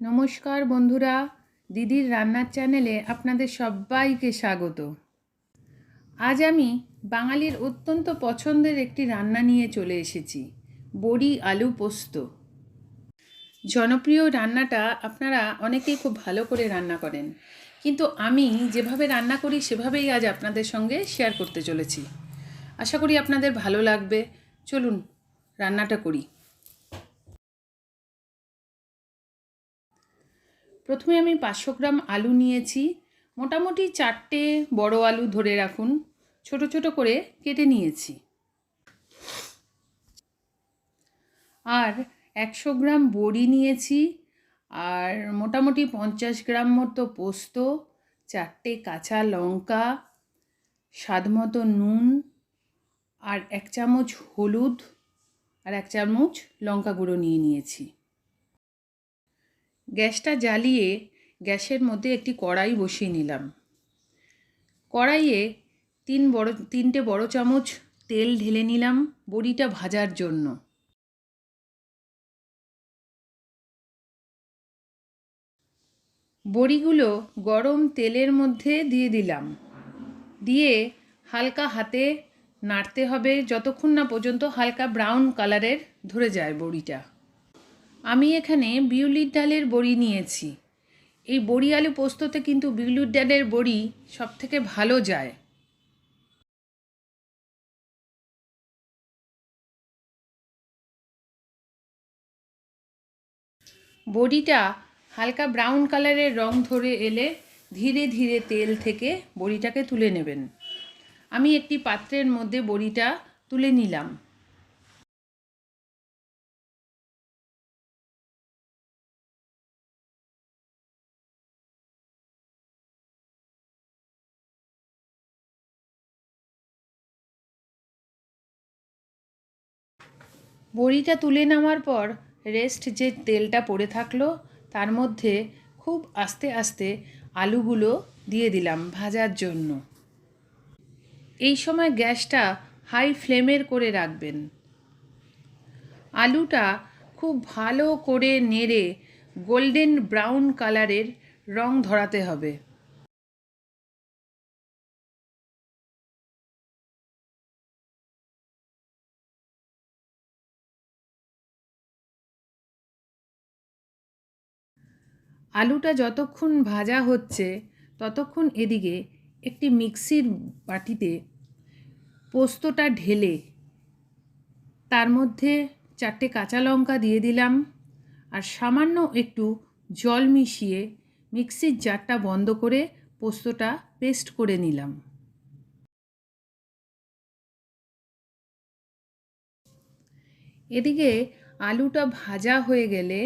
নমস্কার বন্ধুরা, দিদির রান্নার চ্যানেলে আপনাদের সবাইকে স্বাগত। আজ আমি বাঙালির অত্যন্ত পছন্দের একটি রান্না নিয়ে চলে এসেছি, বড়ি আলু পোস্ত। জনপ্রিয় রান্নাটা আপনারা অনেকেই খুব ভালো করে রান্না করেন, কিন্তু আমি যেভাবে রান্না করি সেভাবেই আজ আপনাদের সঙ্গে শেয়ার করতে চলেছি। আশা করি আপনাদের ভালো লাগবে। চলুন রান্নাটা করি। প্রথমে আমি 500 গ্রাম আলু নিয়েছি। মোটামুটি 4টে বড় আলু ধরে রাখুন, ছোট ছোট করে কেটে নিয়েছি। আর 100 গ্রাম বড়ি নিয়েছি, আর মোটামুটি 50 গ্রাম মতো পোস্ত, 4টে কাঁচা লঙ্কা, স্বাদমতো নুন, আর 1 চামচ হলুদ, আর 1 চামচ লঙ্কা গুঁড়ো নিয়েছি। গ্যাসটা জ্বালিয়ে গ্যাসের মধ্যে একটি কড়াই বসিয়ে নিলাম। কড়াইয়ে 3টে বড় চামচ তেল ঢেলে নিলাম বড়িটা ভাজার জন্য। বড়িগুলো গরম তেলের মধ্যে দিয়ে দিলাম, দিয়ে হালকা হাতে নাড়তে হবে যতক্ষণ না পর্যন্ত হালকা ব্রাউন কালারের ধরে যায় বড়িটা। আমি এখানে বিউলির ডালের বড়ি নিয়েছি। এই বড়ি আলু পোস্ততে কিন্তু বিউলির ডালের বড়ি সবথেকে ভালো যায়। বড়িটা হালকা ব্রাউন কালারের রং ধরে এলে ধীরে ধীরে তেল থেকে বড়িটাকে তুলে নেবেন। আমি একটি পাত্রের মধ্যে বড়িটা তুলে নিলাম। বড়িটা তুলে নেওয়ার পর রেস্ট যে তেলটা পড়ে থাকলো তার মধ্যে খুব আস্তে আস্তে আলুগুলো দিয়ে দিলাম ভাজার জন্য। এই সময় গ্যাসটা হাই ফ্লেমের করে রাখবেন। আলুটা খুব ভালো করে নেড়ে গোল্ডেন ব্রাউন কালারের রং ধরাতে হবে। আলুটা যতক্ষণ ভাজা হচ্ছে ততক্ষণ এদিকে একটি মিক্সির বাটিতে পোস্তটা ঢেলে তার মধ্যে 4টে কাঁচা লঙ্কা দিয়ে দিলাম, আর সামান্য একটু জল মিশিয়ে মিক্সির জারটা বন্ধ করে পোস্তটা পেস্ট করে নিলাম। এদিকে আলুটা ভাজা হয়ে গেলে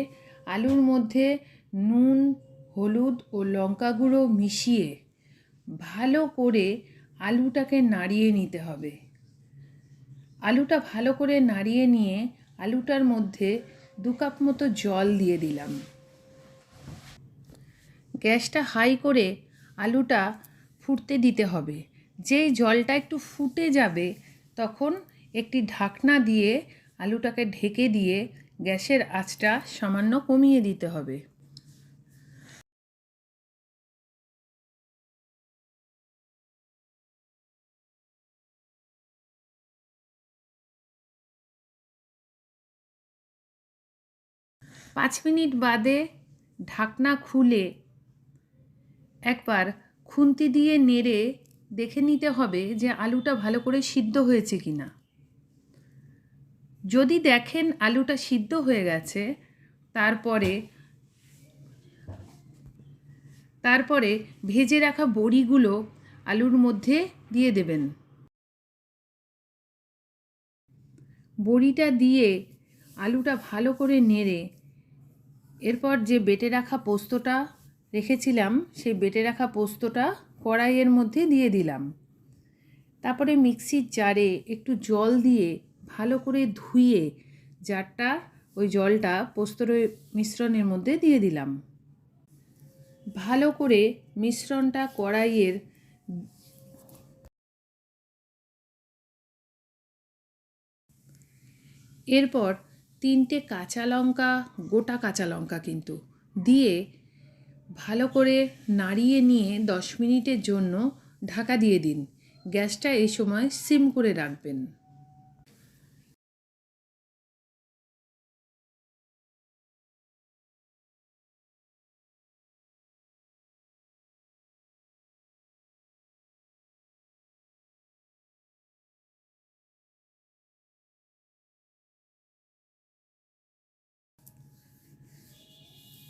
আলুর মধ্যে নুন, হলুদ ও লঙ্কা গুঁড়ো মিশিয়ে ভালো করে আলুটাকে নাড়িয়ে নিতে হবে। আলুটা ভালো করে নাড়িয়ে নিয়ে আলুটার মধ্যে 2 কাপ মতো জল দিয়ে দিলাম। গ্যাসটা হাই করে আলুটা ফুটতে দিতে হবে। যেই জলটা একটু ফুটে যাবে তখন একটি ঢাকনা দিয়ে আলুটাকে ঢেকে দিয়ে গ্যাসের আঁচটা সামান্য কমিয়ে দিতে হবে। পাঁচ মিনিট বাদে ঢাকনা খুলে একবার খুন্তি দিয়ে নেড়ে দেখে নিতে হবে যে আলুটা ভালো করে সিদ্ধ হয়েছে কিনা। যদি দেখেন আলুটা সিদ্ধ হয়ে গেছে তারপরে ভেজে রাখা বড়িগুলো আলুর মধ্যে দিয়ে দেবেন। বড়িটা দিয়ে আলুটা ভালো করে নেড়ে এরপর যে বেটে রাখা পোস্তটা রেখেছিলাম সেই বেটে রাখা পোস্তটা কড়াইয়ের মধ্যে দিয়ে দিলাম। তারপরে মিক্সির জারে একটু জল দিয়ে ভালো করে ধুয়ে জারটা ওই জলটা পোস্তর মিশ্রণের মধ্যে দিয়ে দিলাম। ভালো করে মিশ্রণটা কড়াইয়ের এরপর 3টে কাঁচা লঙ্কা, গোটা কাঁচা লঙ্কা কিন্তু দিয়ে ভালো করে নাড়িয়ে নিয়ে 10 মিনিটের জন্য ঢাকা দিয়ে দিন। গ্যাসটা এই সময় সিম করে রাখবেন।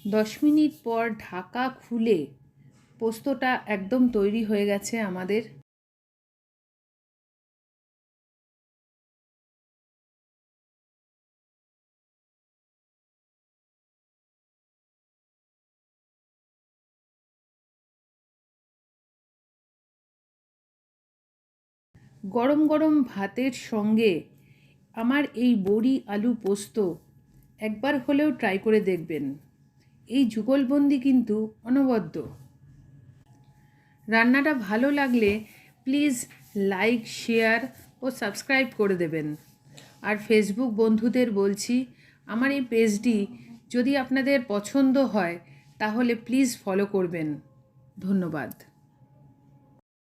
দশ মিনিট পর ঢাকা খুলে পোস্তটা একদম তৈরি হয়ে গেছে আমাদের। গরম গরম ভাতের সঙ্গে আমার এই বড়ি আলু পোস্ত একবার হলেও ট্রাই করে দেখবেন। এই যুগলবন্দি কিন্তু অনবদ্য। রান্নাটা ভালো লাগলে প্লিজ লাইক, শেয়ার ও সাবস্ক্রাইব করে দেবেন। আর ফেসবুক বন্ধুদের বলছি, আমার এই পেজটি যদি আপনাদের পছন্দ হয় তাহলে প্লিজ ফলো করবেন। ধন্যবাদ।